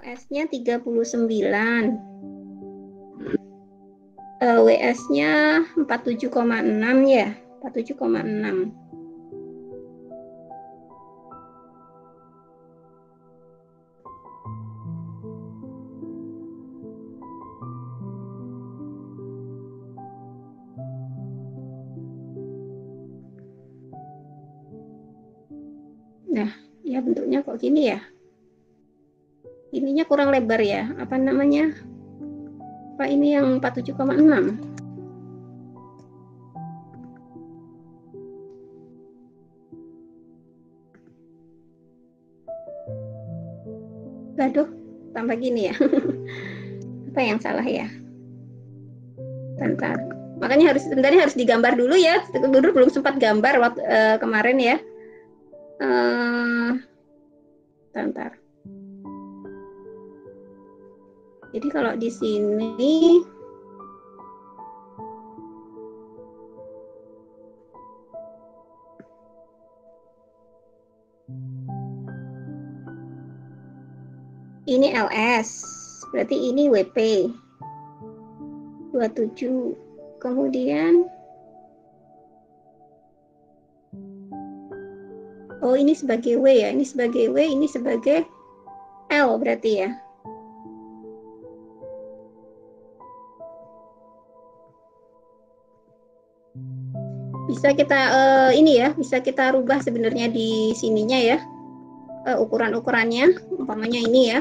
LS-nya 39. WS-nya 47,6 ya. 47,6. Nah, ya bentuknya kok gini ya. Ininya kurang lebar ya. Apa namanya? Apa ini yang 47,6? Aduh, tambah gini ya. Apa yang salah ya? Bentar. Makanya sebenarnya harus digambar dulu ya. Dulu belum sempat gambar waktu kemarin ya. Bentar. Jadi kalau di sini ini LS, berarti ini WP 27. Kemudian oh ini sebagai W ya, ini sebagai W, ini sebagai L berarti ya. Bisa kita ini ya, bisa kita rubah sebenarnya di sininya ya. Ukuran-ukurannya, umpamanya ini ya.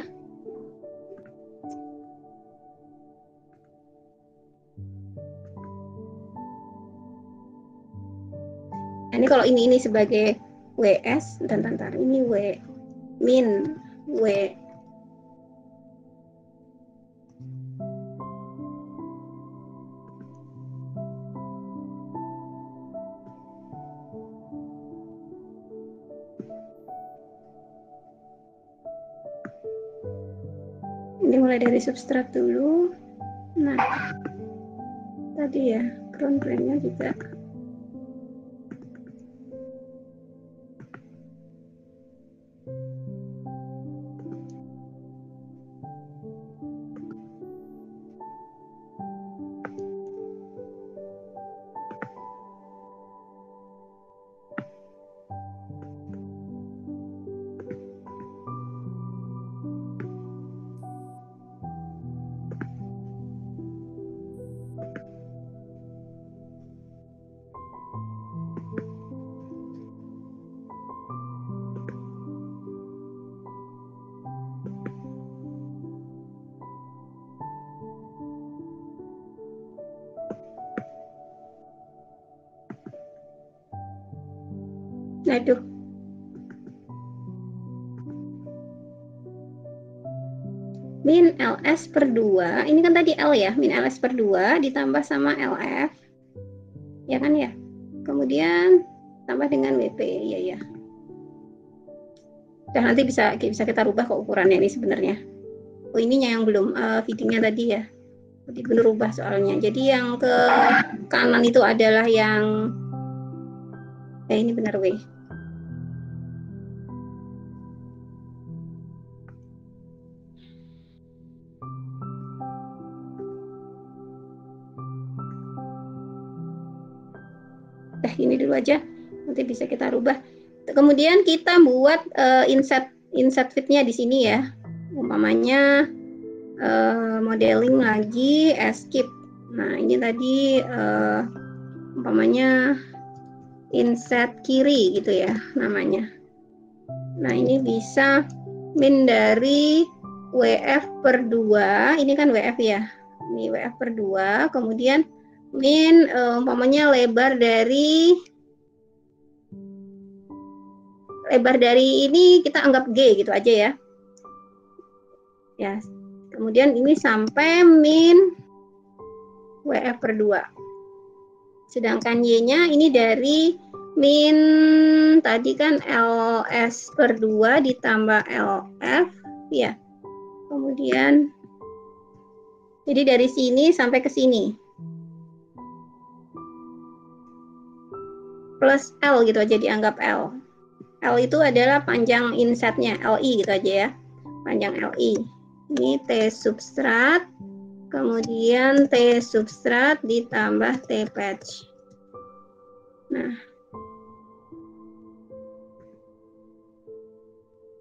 Nah, ini kalau ini sebagai WS, dan ini W min W. Ini mulai dari substrat dulu. Nah, tadi ya, ground plane-nya juga. Aduh. Min LS per 2, ini kan tadi L ya, min LS per 2 ditambah sama LF, ya kan ya. Kemudian tambah dengan WP, ya. Dan nanti bisa kita rubah kok ukurannya ini sebenarnya. Oh ininya yang belum feedingnya tadi ya. Jadi belum rubah soalnya. Jadi yang ke kanan itu adalah yang ini benar W. Ini dulu aja, nanti bisa kita rubah. Kemudian kita buat insert feed-nya di sini ya. Umpamanya modeling lagi escape. Nah, ini tadi umpamanya insert kiri gitu ya namanya. Nah, ini bisa min dari WF per 2, ini kan WF ya. Ini WF per 2, kemudian min umpamanya lebar dari ini kita anggap G gitu aja ya. Ya. Kemudian ini sampai min WF per 2. Sedangkan Y-nya ini dari min tadi kan LS per 2 ditambah LF ya. Kemudian jadi dari sini sampai ke sini. Plus L gitu aja dianggap L. L itu adalah panjang insetnya, LI gitu aja ya. Panjang LI. Ini T substrat, kemudian T substrat ditambah T patch. Nah,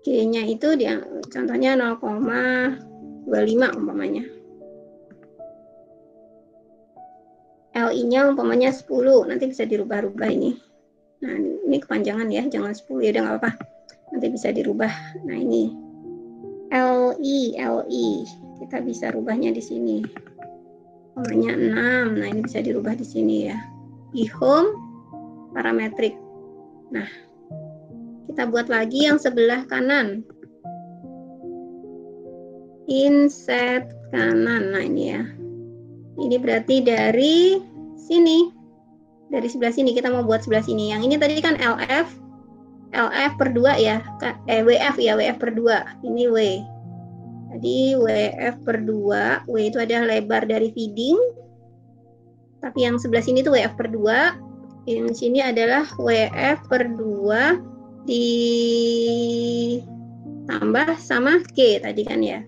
G-nya itu dia contohnya 0,25 umpamanya. LI-nya umpamanya 10, nanti bisa dirubah-rubah ini. Nah, ini kepanjangan ya, jangan 10 ya, udah nggak apa-apa. Nanti bisa dirubah. Nah, ini LI, kita bisa rubahnya di sini. Umpamanya 6, nah ini bisa dirubah di sini ya. IHOM parametrik. Nah, kita buat lagi yang sebelah kanan. Inset kanan, nah ini ya. Ini berarti dari sini. Dari sebelah sini, kita mau buat sebelah sini. Yang ini tadi kan LF per 2 ya. WF ya, WF per 2. Ini W. Jadi WF per 2, W itu adalah lebar dari feeding. Tapi yang sebelah sini itu WF per 2. Yang sini adalah WF per 2 ditambah sama G tadi kan ya.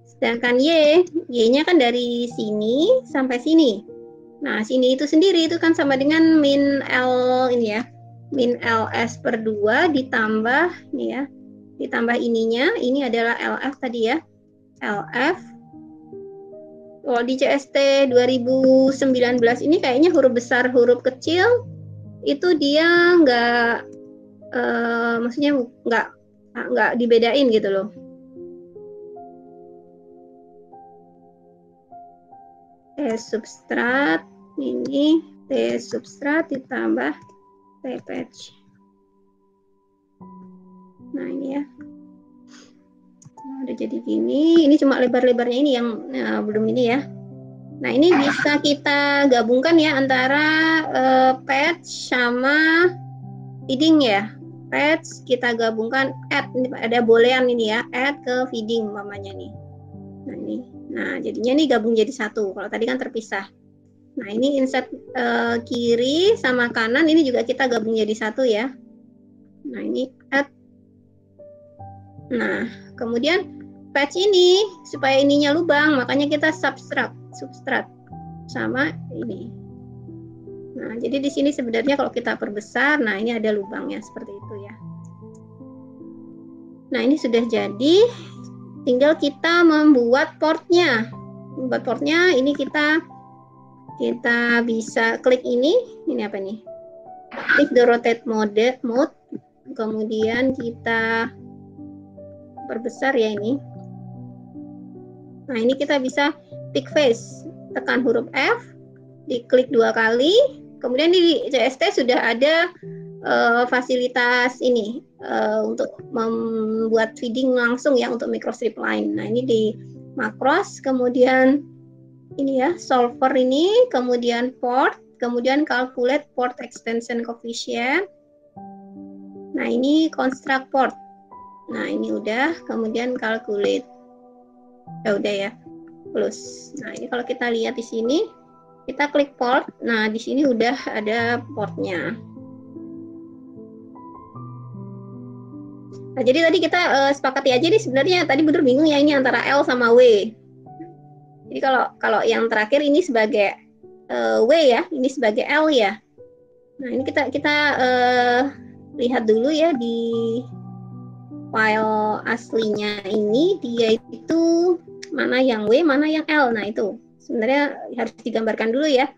Sedangkan Y-nya kan dari sini sampai sini. Nah, sini itu sendiri itu kan sama dengan min L ini ya. Min LS per 2 ditambah nih ya. Ditambah ininya, ini adalah LF tadi ya. LF. Kalau di CST 2019 ini kayaknya huruf besar, huruf kecil itu dia maksudnya nggak dibedain gitu loh. T substrat ini T substrat ditambah T patch. Nah ini ya. Nah, udah jadi gini. Ini cuma lebar-lebarnya ini yang belum ini ya. Nah ini bisa kita gabungkan ya antara patch sama feeding ya. Patch kita gabungkan add, ini ada boolean ini ya, add ke feeding umpamanya nih. Nah ini, nah jadinya nih gabung jadi satu. Kalau tadi kan terpisah. Nah ini insert kiri sama kanan ini juga kita gabung jadi satu ya. Nah ini add. Nah kemudian patch ini supaya ininya lubang, makanya kita substrat sama ini. Nah, jadi di sini sebenarnya kalau kita perbesar, nah ini ada lubangnya seperti itu ya. Nah, ini sudah jadi, tinggal kita membuat portnya. Membuat portnya, ini kita bisa klik ini apa nih? Klik the rotate mode, kemudian kita perbesar ya ini. Nah, ini kita bisa tick face, tekan huruf F, diklik 2 kali, kemudian di CST sudah ada fasilitas ini untuk membuat feeding langsung ya untuk microstrip line. Nah, ini di macros, kemudian ini ya, solver ini, kemudian port, kemudian calculate port extension coefficient. Nah, ini construct port. Nah, ini udah, kemudian calculate. Ya udah ya, plus. Nah ini kalau kita lihat di sini, kita klik port. Nah di sini udah ada portnya. Nah jadi tadi kita sepakati aja nih sebenarnya tadi bener bingung ya ini antara L sama W. Jadi kalau yang terakhir ini sebagai W ya, ini sebagai L ya. Nah ini kita lihat dulu ya di file aslinya ini dia itu mana yang W, mana yang L. Nah itu sebenarnya harus digambarkan dulu ya.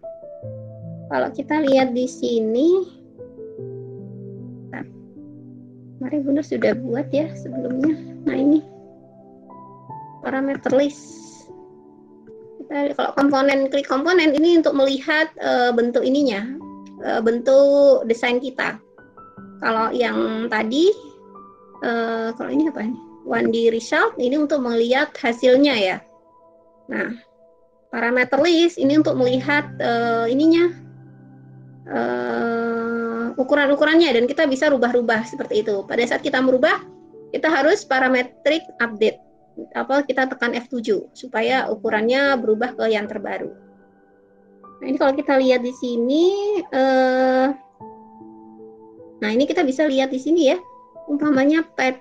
Kalau kita lihat di sini, kemarin Bunda sudah buat ya sebelumnya. Nah ini parameter list. Kita kalau komponen, klik komponen ini untuk melihat bentuk ininya, bentuk desain kita. Kalau yang tadi, kalau ini apa nih? 1D result ini untuk melihat hasilnya ya. Nah, parameter list ini untuk melihat ininya ukuran-ukurannya dan kita bisa rubah-rubah seperti itu. Pada saat kita merubah, kita harus parametric update. Kita tekan F7 supaya ukurannya berubah ke yang terbaru. Nah, ini kalau kita lihat di sini, nah ini kita bisa lihat di sini ya. Umpamanya pad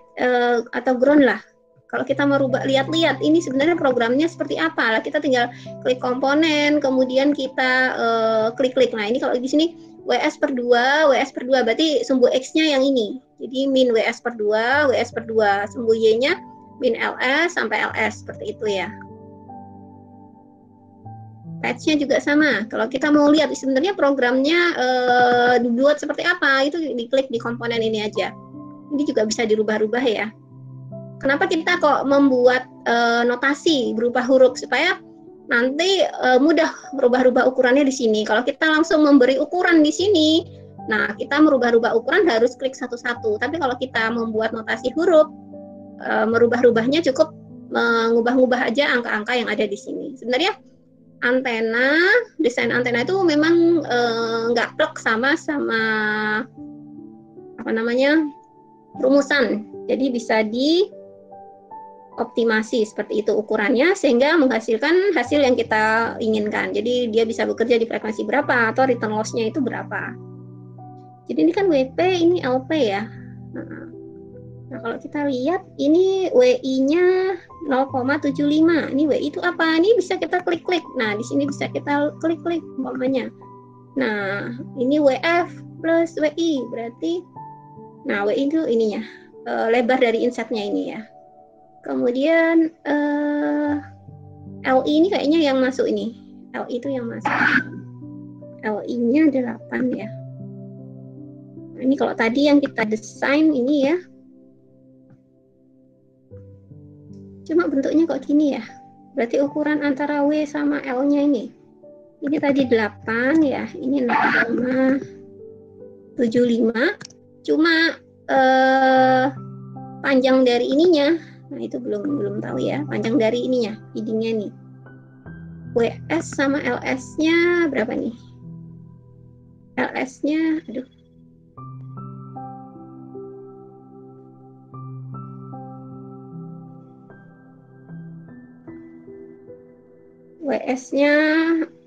atau ground lah. Kalau kita merubah, lihat-lihat ini sebenarnya programnya seperti apa, lah kita tinggal klik komponen, kemudian kita klik-klik. Nah ini kalau di sini WS per 2, WS per 2, berarti sumbu X-nya yang ini. Jadi min WS per 2, WS per 2, sumbu Y-nya min LS sampai LS, seperti itu ya. Patch-nya juga sama. Kalau kita mau lihat sebenarnya programnya dibuat seperti apa, itu diklik di komponen ini aja. Ini juga bisa dirubah-rubah ya. Kenapa kita kok membuat notasi berupa huruf supaya nanti mudah merubah-rubah ukurannya di sini. Kalau kita langsung memberi ukuran di sini, nah kita merubah-rubah ukuran harus klik satu-satu. Tapi kalau kita membuat notasi huruf, merubah-rubahnya cukup mengubah-ubah aja angka-angka yang ada di sini. Sebenarnya antena, desain antena itu memang nggak plek sama apa namanya rumusan. Jadi bisa dioptimasi seperti itu ukurannya sehingga menghasilkan hasil yang kita inginkan. Jadi dia bisa bekerja di frekuensi berapa atau return loss-nya itu berapa. Jadi ini kan WP, ini LP ya. Nah, kalau kita lihat ini WI-nya 0,75. Ini WI itu apa? Ini bisa kita klik-klik. Nah, di sini bisa kita klik-klik umpamanya. Nah, ini WF plus WI berarti nah WI itu ininya lebar dari insetnya ini ya. Kemudian LI ini kayaknya yang masuk ini. LI itu yang masuk. LI-nya 8 ya. Nah, ini kalau tadi yang kita desain ini ya. Cuma bentuknya kok gini ya. Berarti ukuran antara W sama L-nya ini. Ini tadi 8 ya. Ini 0,75. Cuma panjang dari ininya. Nah, itu belum tahu ya. Panjang dari ininya, feedingnya nih. WS sama LS-nya berapa nih? LS-nya, aduh. WS-nya,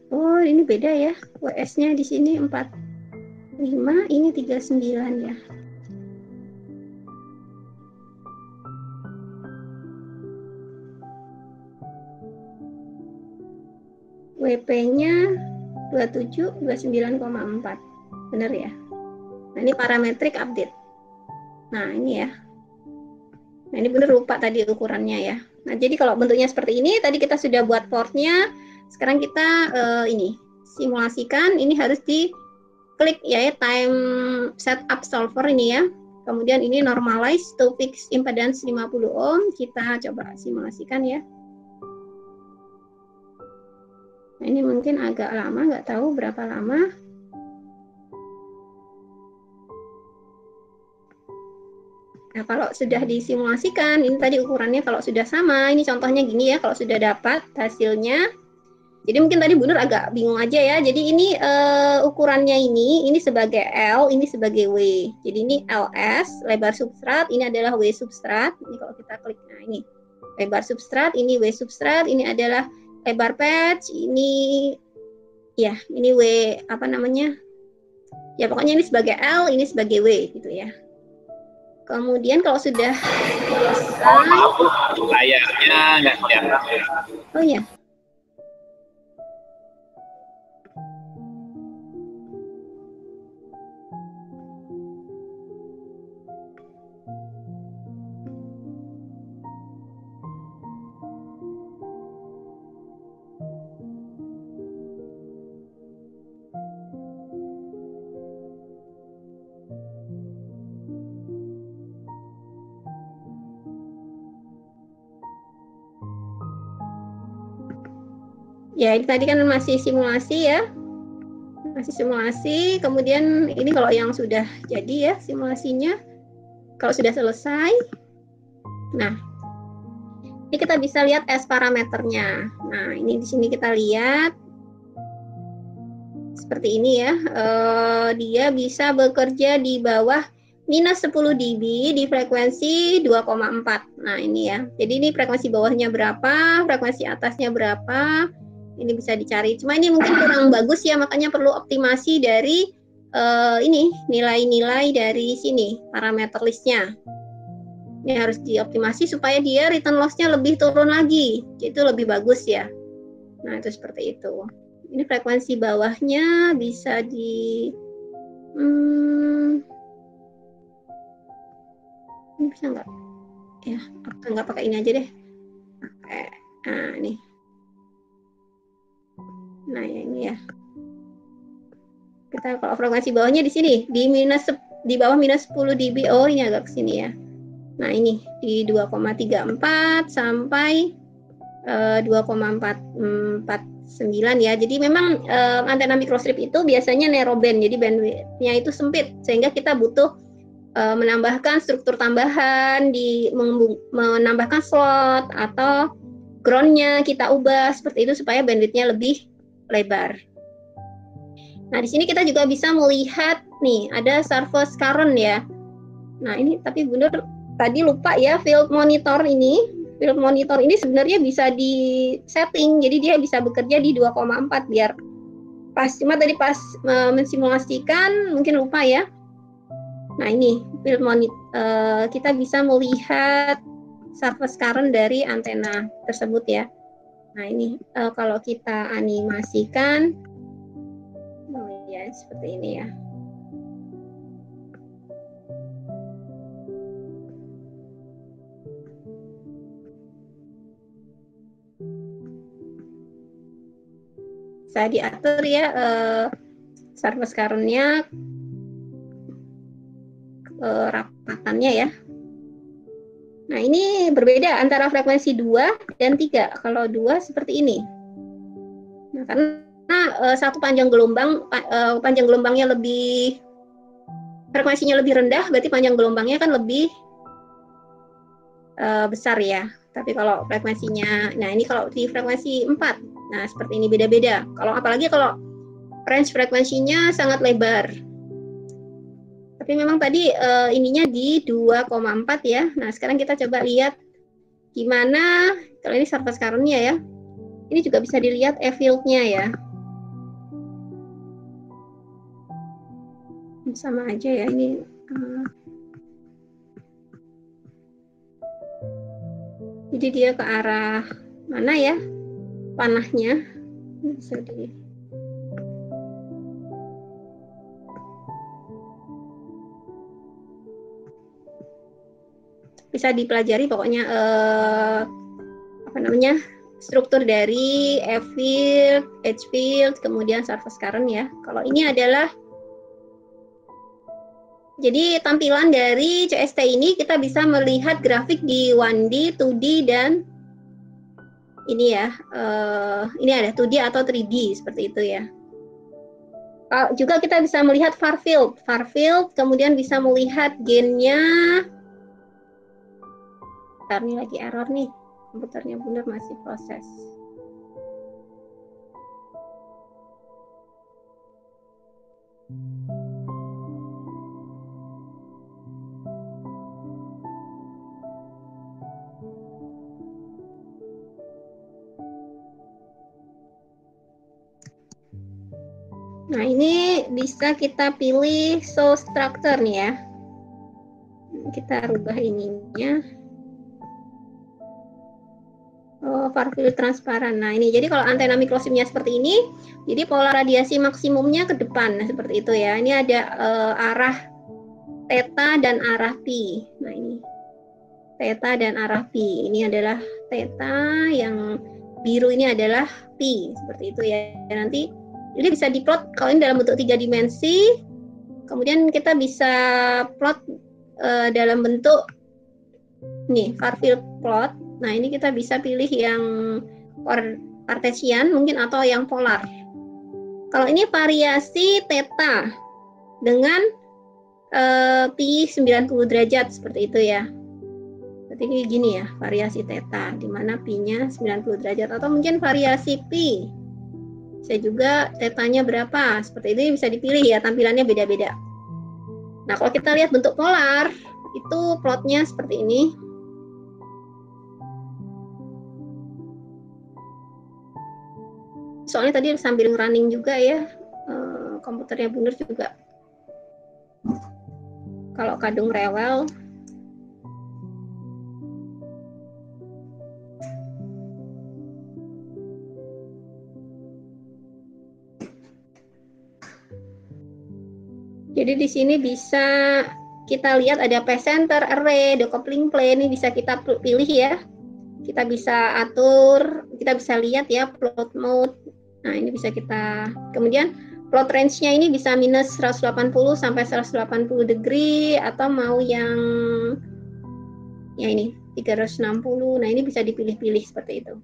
oh ini beda ya. WS-nya di sini 45, ini 39 ya. WP-nya 27, 29,4. Benar ya? Nah, ini parametrik update. Nah, ini ya. Nah, ini benar lupa tadi ukurannya ya. Nah, jadi kalau bentuknya seperti ini, tadi kita sudah buat portnya. Sekarang kita ini simulasikan. Ini harus diklik ya, time setup solver ini ya. Kemudian ini normalize to fix impedance 50 ohm. Kita coba simulasikan ya. Nah, ini mungkin agak lama, nggak tahu berapa lama. Nah, kalau sudah disimulasikan, ini tadi ukurannya kalau sudah sama, ini contohnya gini ya, kalau sudah dapat hasilnya. Jadi mungkin tadi Bu Nur agak bingung aja ya. Jadi ini ukurannya ini sebagai L, ini sebagai W. Jadi ini LS, lebar substrat, ini adalah W substrat. Ini kalau kita klik, nah ini lebar substrat, ini W substrat, ini adalah lebar patch, ini ya, ini W apa namanya? Ya pokoknya ini sebagai L, ini sebagai W gitu ya. Kemudian kalau sudah selesai, layarnya nggak kelihatan. oh ya. Ya, ini tadi kan masih simulasi ya. Masih simulasi, kemudian ini kalau yang sudah jadi ya simulasinya. Kalau sudah selesai. Nah, ini kita bisa lihat S parameternya. Nah, ini di sini kita lihat seperti ini ya. Dia bisa bekerja di bawah minus 10 dB di frekuensi 2,4. Nah, ini ya. Jadi ini frekuensi bawahnya berapa, frekuensi atasnya berapa. Ini bisa dicari. Cuma ini mungkin kurang bagus ya, makanya perlu optimasi dari ini nilai-nilai dari sini parameter listnya. Ini harus dioptimasi supaya dia return loss-nya lebih turun lagi. Itu lebih bagus ya. Nah, itu seperti itu. Ini frekuensi bawahnya bisa di ini bisa nggak? Ya, nggak pakai ini aja deh. Pakai, nah ini. Nah, ya ini ya. Kita kalau frekuensi bawahnya di sini, di bawah minus 10 dB. Oh, ini agak ke sini ya. Nah, ini di 2,34 sampai 2,449 ya. Jadi memang antena microstrip itu biasanya narrowband, jadi bandwidth-nya itu sempit sehingga kita butuh menambahkan struktur tambahan, menambahkan slot atau ground-nya kita ubah seperti itu supaya bandwidth-nya lebih lebar. Nah, di sini kita juga bisa melihat nih ada surface current ya. Nah, ini tapi benar tadi lupa ya, field monitor ini sebenarnya bisa di setting, jadi dia bisa bekerja di 2,4 biar pas. Cuma tadi pas mensimulasikan mungkin lupa ya. Nah, ini field monitor, kita bisa melihat surface current dari antena tersebut ya. Nah, ini kalau kita animasikan, oh ya seperti ini ya. Bisa diatur ya surface current-nya, rapatannya ya. Nah, ini berbeda antara frekuensi 2 dan 3. Kalau 2 seperti ini. Nah, karena satu panjang gelombangnya lebih, frekuensinya lebih rendah, berarti panjang gelombangnya kan lebih besar ya. Tapi kalau frekuensinya, nah ini kalau di frekuensi 4, nah seperti ini beda-beda. Apalagi kalau range frekuensinya sangat lebar. Tapi memang tadi ininya di 2,4 ya. Nah, sekarang kita coba lihat gimana kalau ini surface current-nya ya. Ini juga bisa dilihat E-field-nya ya. Sama aja ya ini. Jadi dia ke arah mana ya panahnya? Bisa dipelajari pokoknya struktur dari E-field, H-field, kemudian surface current ya. Kalau ini adalah, jadi tampilan dari CST ini kita bisa melihat grafik di 1D, 2D, dan ini ya, ini ada 2D atau 3D seperti itu ya. Juga kita bisa melihat far field, kemudian bisa melihat gain-nya. Bentar, ini lagi error nih, komputernya Bunda masih proses. Nah, ini bisa kita pilih show structure nih ya. Kita rubah ininya. Oh, far field transparan. Nah, ini jadi kalau antena microstripnya seperti ini, jadi pola radiasi maksimumnya ke depan. Nah, seperti itu ya. Ini ada arah theta dan arah pi. Nah, ini theta dan arah pi. Ini adalah theta, yang biru ini adalah pi. Seperti itu ya. Nanti jadi bisa diplot kalau ini dalam bentuk 3 dimensi. Kemudian kita bisa plot dalam bentuk nih far field plot. Nah, ini kita bisa pilih yang Cartesian mungkin atau yang polar. Kalau ini variasi theta dengan pi 90 derajat seperti itu ya. Berarti ini gini ya, variasi theta di mana pi-nya 90 derajat, atau mungkin variasi pi. Bisa juga tetanya berapa, seperti ini bisa dipilih ya, tampilannya beda-beda. Nah, kalau kita lihat bentuk polar, itu plotnya seperti ini. Soalnya tadi sambil running juga ya, komputernya Bunda juga. Kalau kadung rewel. Jadi di sini bisa kita lihat ada path center, array, decoupling plane, ini bisa kita pilih ya. Kita bisa atur, kita bisa lihat ya plot mode. Nah, ini bisa kita, kemudian plot range-nya ini bisa minus 180 sampai 180 degree, atau mau yang ya ini 360. Nah, ini bisa dipilih-pilih seperti itu.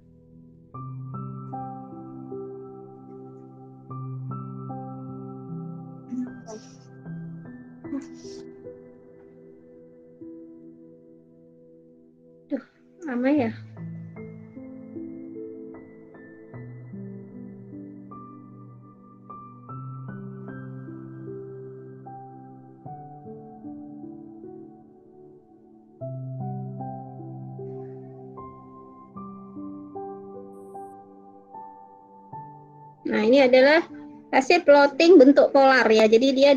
Duh, lama ya. Nah, ini adalah hasil plotting bentuk polar ya. Jadi dia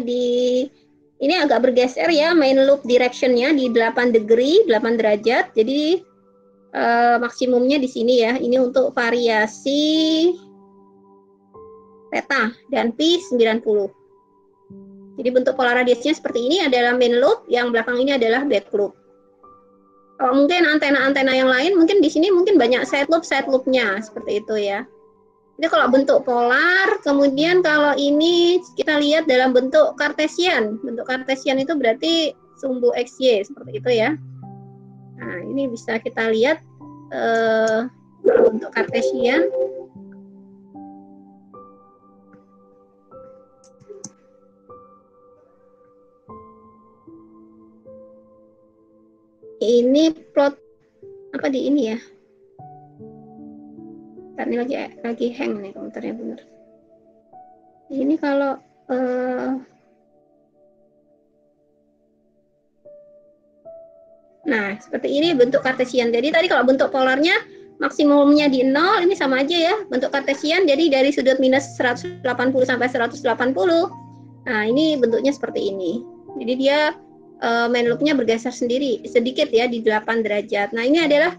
ini agak bergeser ya, main loop direction-nya di 8 degree, 8 derajat. Jadi maksimumnya di sini ya. Ini untuk variasi theta dan pi 90. Jadi bentuk polar radiusnya seperti ini adalah main loop, yang belakang ini adalah back loop. Kalau mungkin antena-antena yang lain, mungkin di sini mungkin banyak side loop-nya seperti itu ya. Jadi kalau bentuk polar, kemudian kalau ini kita lihat dalam bentuk kartesian. Bentuk kartesian itu berarti sumbu XY seperti itu ya. Nah, ini bisa kita lihat bentuk kartesian. Ini plot apa di ini ya? Ini lagi hang nih komputernya bener. Ini kalau nah seperti ini bentuk kartesian. Jadi tadi kalau bentuk polarnya maksimumnya di 0, ini sama aja ya bentuk kartesian. Jadi dari sudut minus 180 sampai 180. Nah ini bentuknya seperti ini. Jadi dia main loop-nya bergeser sendiri sedikit ya di 8 derajat. Nah ini adalah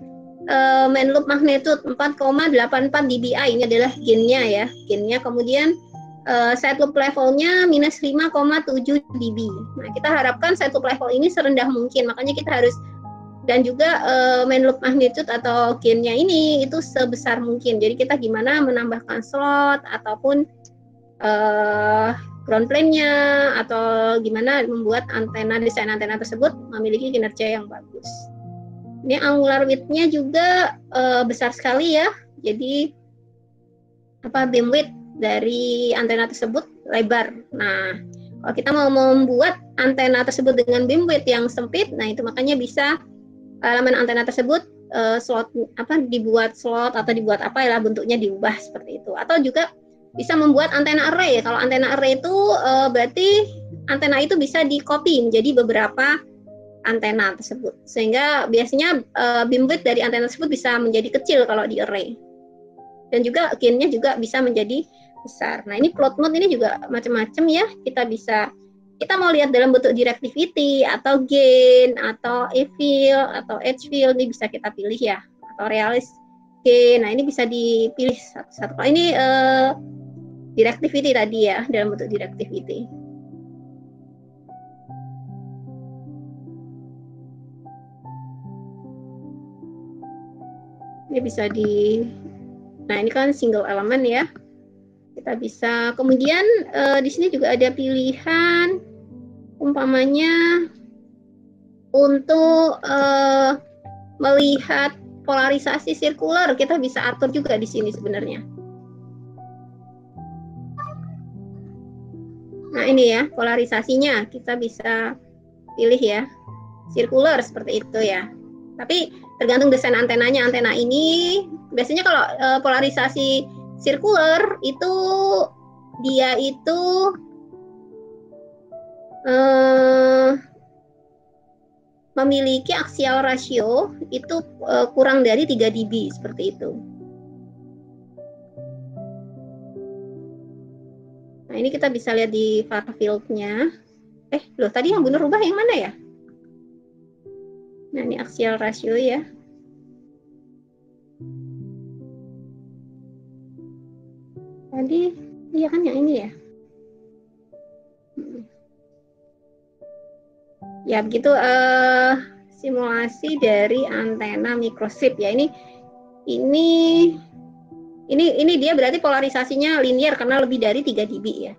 main loop magnitude 4,84 dBi. Ini adalah gain-nya ya, gain-nya. Kemudian side loop levelnya minus 5,7 dB. Nah kita harapkan side loop level ini serendah mungkin, makanya kita harus, dan juga main loop magnitude atau gain-nya ini itu sebesar mungkin. Jadi kita gimana menambahkan slot ataupun ground plane-nya, atau gimana membuat desain antena tersebut memiliki kinerja yang bagus. Ini angular width-nya juga besar sekali ya. Jadi beam width dari antena tersebut lebar. Nah, kalau kita mau membuat antena tersebut dengan beam width yang sempit, nah itu makanya bisa elemen antena tersebut dibuat slot atau dibuat apa ya, bentuknya diubah seperti itu. Atau juga bisa membuat antena array. Kalau antena array itu berarti antena itu bisa di-copy menjadi beberapa antena tersebut, sehingga biasanya beam width dari antena tersebut bisa menjadi kecil kalau di array, dan juga gain-nya juga bisa menjadi besar. Nah ini plot mode ini juga macam-macam ya. Kita mau lihat dalam bentuk directivity atau gain atau E-field atau H-field, ini bisa kita pilih ya, atau realis gain. Nah ini bisa dipilih satu-satu. Kalau ini directivity tadi ya, dalam bentuk directivity. Ini bisa nah ini kan single element ya. Kita bisa, kemudian di sini juga ada pilihan, umpamanya untuk melihat polarisasi sirkular, kita bisa atur juga di sini sebenarnya. Nah ini ya polarisasinya, kita bisa pilih ya, sirkular seperti itu ya. Tapi tergantung desain antenanya. Antena ini biasanya kalau polarisasi sirkular itu dia itu memiliki axial ratio itu kurang dari 3 dB seperti itu. Nah ini kita bisa lihat di far field-nya. Loh tadi yang benar rubah yang mana ya? Nah ini axial ratio ya. Tadi iya kan yang ini ya. Ya begitu simulasi dari antena microstrip ya. Ini dia berarti polarisasinya linear karena lebih dari 3 dB ya.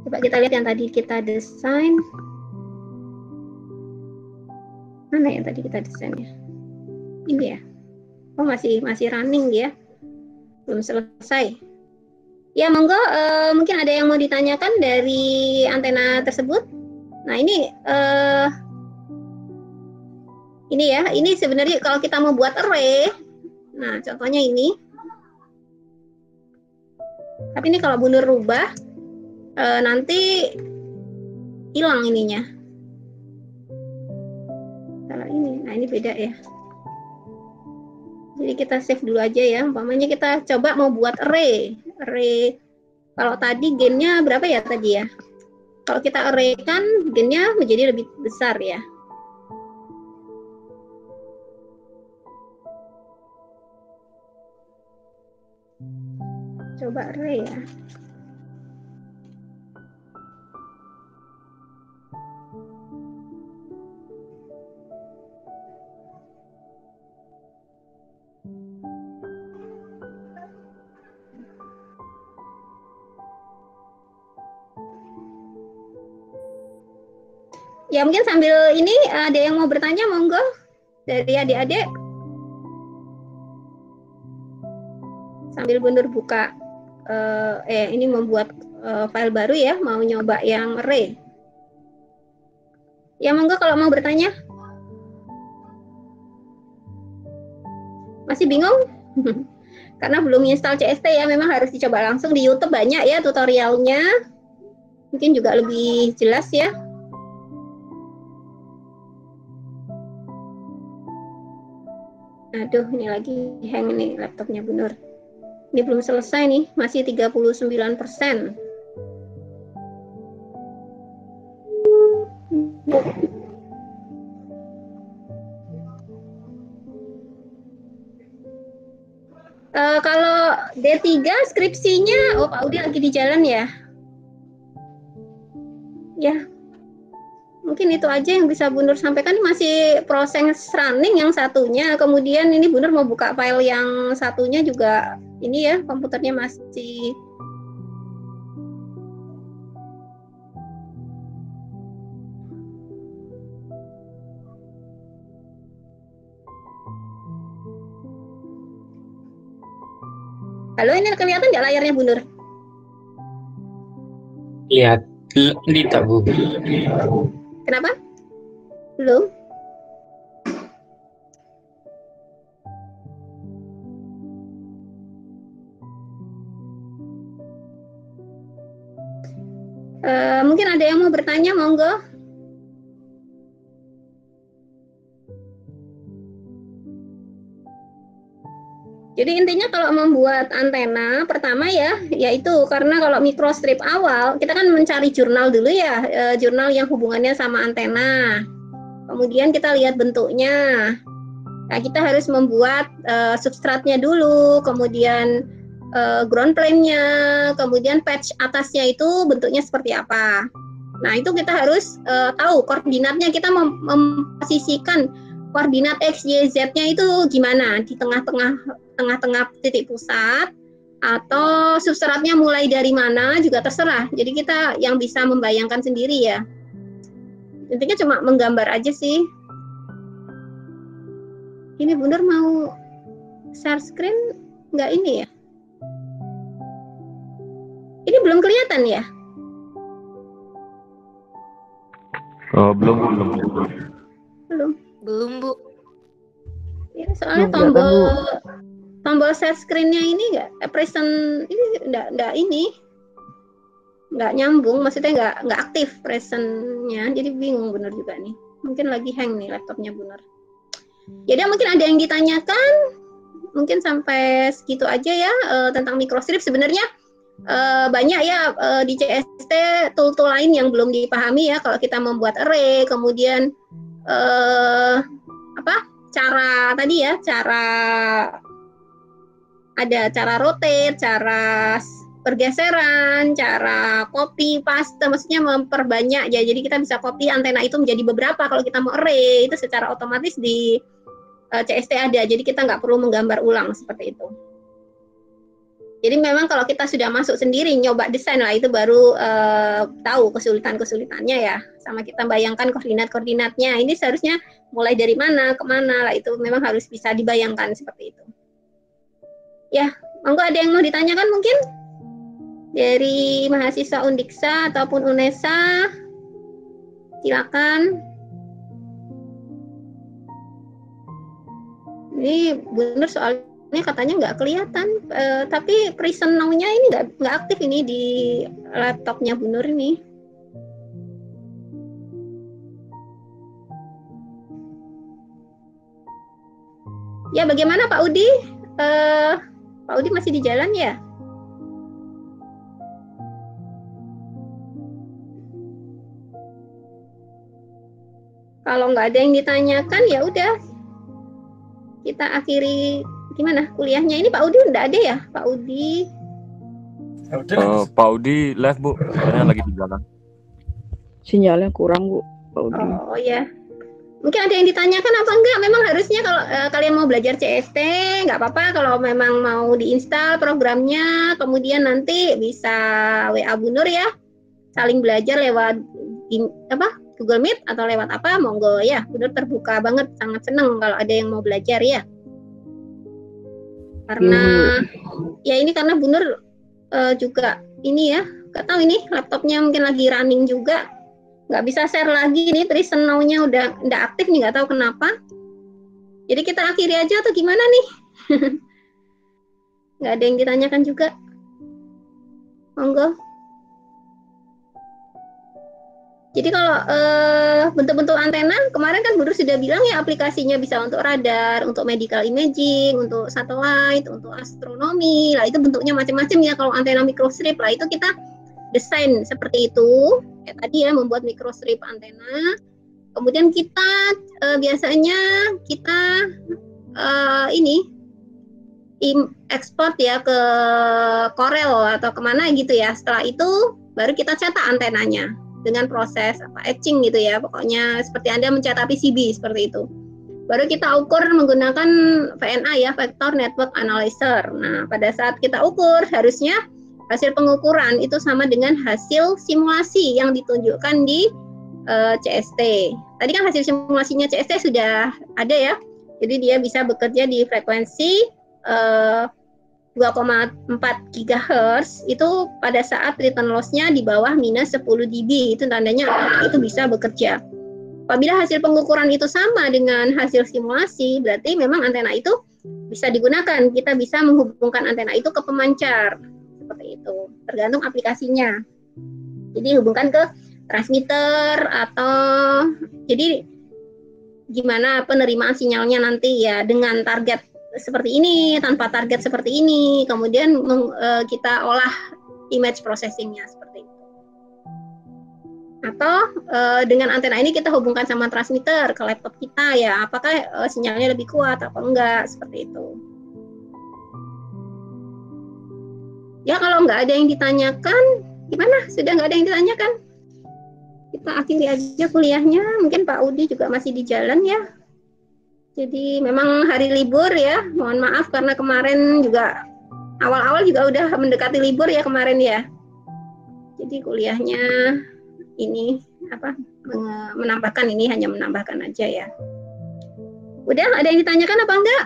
Coba kita lihat yang tadi kita desain. Mana yang tadi kita desain ya? Ini ya. Oh masih running dia. Belum selesai. Ya monggo, mungkin ada yang mau ditanyakan dari antena tersebut. Nah ini ya, ini sebenarnya kalau kita mau buat array, nah contohnya ini. Tapi ini kalau Bu Nur rubah, nanti hilang ininya. Kalau ini, nah ini beda ya. Jadi kita save dulu aja ya. Umpamanya kita coba mau buat array. Kalau tadi gennya berapa ya tadi ya? Kalau kita array kan gennya menjadi lebih besar ya. Coba array ya. Ya mungkin sambil ini ada yang mau bertanya, monggo dari adik-adik. Sambil Bu Nur buka, ini membuat file baru ya, mau nyoba yang array. Ya monggo kalau mau bertanya. Masih bingung? Karena belum install CST ya, memang harus dicoba langsung di YouTube, banyak ya tutorialnya. Mungkin juga lebih jelas ya. Aduh, ini lagi hang nih laptopnya Bu Nur. Ini belum selesai nih, masih 39%. Kalau D3 skripsinya, oh Pak Udi lagi di jalan ya? Ya, mungkin itu aja yang bisa Bu Nur sampaikan. Masih proses running yang satunya, kemudian ini Bu Nur mau buka file yang satunya juga, ini ya komputernya masih Halo, ini kelihatan nggak layarnya Bu Nur? Lihat, tidak Bu. Kenapa? Belum? Mungkin ada yang mau bertanya, monggo. Jadi intinya kalau membuat antena, pertama ya, yaitu karena kalau microstrip awal, kita kan mencari jurnal dulu ya, jurnal yang hubungannya sama antena. Kemudian kita lihat bentuknya. Nah, kita harus membuat substratnya dulu, kemudian ground plane-nya, kemudian patch atasnya itu bentuknya seperti apa. Nah, itu kita harus tahu koordinatnya, kita memposisikan koordinat X, Y, Z-nya itu gimana, di tengah-tengah titik pusat, atau substratnya mulai dari mana juga terserah. Jadi kita yang bisa membayangkan sendiri ya. Intinya cuma menggambar aja sih. Ini Bu Nur mau share screen nggak ini ya? Ini belum kelihatan ya? Oh, belum. Belum Bu. Ya, soalnya tombol share screen-nya ini nggak present, ini nggak nyambung, maksudnya nggak aktif present-nya, jadi bingung bener juga nih. Mungkin lagi hang nih laptopnya Bu Nur. Jadi mungkin ada yang ditanyakan, mungkin sampai segitu aja ya tentang microstrip. Sebenarnya banyak ya di CST tool-tool lain yang belum dipahami ya kalau kita membuat array, kemudian cara tadi ya, ada cara rotate, cara pergeseran, cara copy paste, maksudnya memperbanyak ya. Jadi kita bisa copy antena itu menjadi beberapa. Kalau kita mau array itu secara otomatis di CST ada. Jadi kita nggak perlu menggambar ulang seperti itu. Jadi memang kalau kita sudah masuk sendiri nyoba desain lah itu baru tahu kesulitan-kesulitannya ya. Sama kita bayangkan koordinat-koordinatnya. Ini seharusnya mulai dari mana ke mana lah, itu memang harus bisa dibayangkan seperti itu. Ya, monggo ada yang mau ditanyakan mungkin dari mahasiswa Undiksa ataupun UNESA, silakan. Ini benar soalnya katanya nggak kelihatan, tapi present now-nya ini nggak aktif ini di laptopnya Bu Nur ini. Ya, bagaimana Pak Udi? Pak Udi masih di jalan ya? Kalau nggak ada yang ditanyakan ya udah kita akhiri. Gimana kuliahnya ini Pak Udi? Nggak ada ya Pak Udi? Pak Udi live Bu, katanya lagi di jalan. Sinyalnya kurang Bu, Pak Udi. Oh ya. Mungkin ada yang ditanyakan apa enggak? Memang harusnya kalau kalian mau belajar CST, nggak apa-apa kalau memang mau diinstal programnya, kemudian nanti bisa WA Bu Nur ya, saling belajar lewat Google Meet atau lewat apa, monggo ya. Bu Nur terbuka banget, sangat senang kalau ada yang mau belajar ya. Karena ya ini karena Bu Nur juga ini ya, nggak tahu ini laptopnya mungkin lagi running juga. Nggak bisa share lagi nih, present now-nya udah nggak aktif nih, nggak tahu kenapa. Jadi kita akhiri aja atau gimana nih? Nggak ada yang ditanyakan juga. Monggo. Jadi kalau bentuk-bentuk antena, kemarin kan Bu Nur sudah bilang ya aplikasinya bisa untuk radar, untuk medical imaging, untuk satelit, untuk astronomi. Lah itu bentuknya macam-macam ya kalau antena microstrip. Lah itu kita desain seperti itu, kayak tadi ya, membuat microstrip antena. Kemudian kita biasanya kita ekspor ya ke Corel atau kemana gitu ya. Setelah itu baru kita cetak antenanya dengan proses etching gitu ya. Pokoknya seperti Anda mencetak PCB seperti itu. Baru kita ukur menggunakan VNA ya, Vector Network Analyzer. Nah, pada saat kita ukur harusnya hasil pengukuran itu sama dengan hasil simulasi yang ditunjukkan di CST. Tadi kan hasil simulasinya CST sudah ada ya. Jadi dia bisa bekerja di frekuensi 2,4 GHz itu pada saat return loss-nya di bawah minus 10 dB. Itu tandanya itu bisa bekerja. Apabila hasil pengukuran itu sama dengan hasil simulasi, berarti memang antena itu bisa digunakan. Kita bisa menghubungkan antena itu ke pemancar. Seperti itu, tergantung aplikasinya. Jadi hubungkan ke transmitter atau jadi gimana penerimaan sinyalnya nanti ya, dengan target seperti ini, tanpa target seperti ini, kemudian kita olah image processingnya seperti itu. Atau dengan antena ini kita hubungkan sama transmitter ke laptop kita ya, apakah sinyalnya lebih kuat atau enggak, seperti itu. Ya kalau nggak ada yang ditanyakan, gimana? Sudah nggak ada yang ditanyakan? Kita akhiri aja kuliahnya. Mungkin Pak Udi juga masih di jalan ya. Jadi memang hari libur ya. Mohon maaf karena kemarin juga awal-awal juga udah mendekati libur ya kemarin ya. Jadi kuliahnya ini menambahkan, ini hanya menambahkan aja ya. Udah ada yang ditanyakan apa enggak?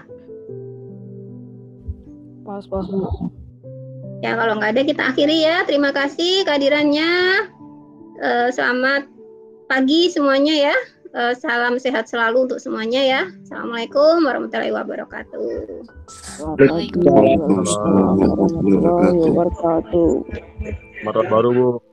Pas Bu. Ya kalau nggak ada kita akhiri ya. Terima kasih kehadirannya. Selamat pagi semuanya ya. Salam sehat selalu untuk semuanya ya. Assalamualaikum warahmatullahi wabarakatuh. Waalaikumsalam warahmatullahi wabarakatuh. Selamat baru Bu.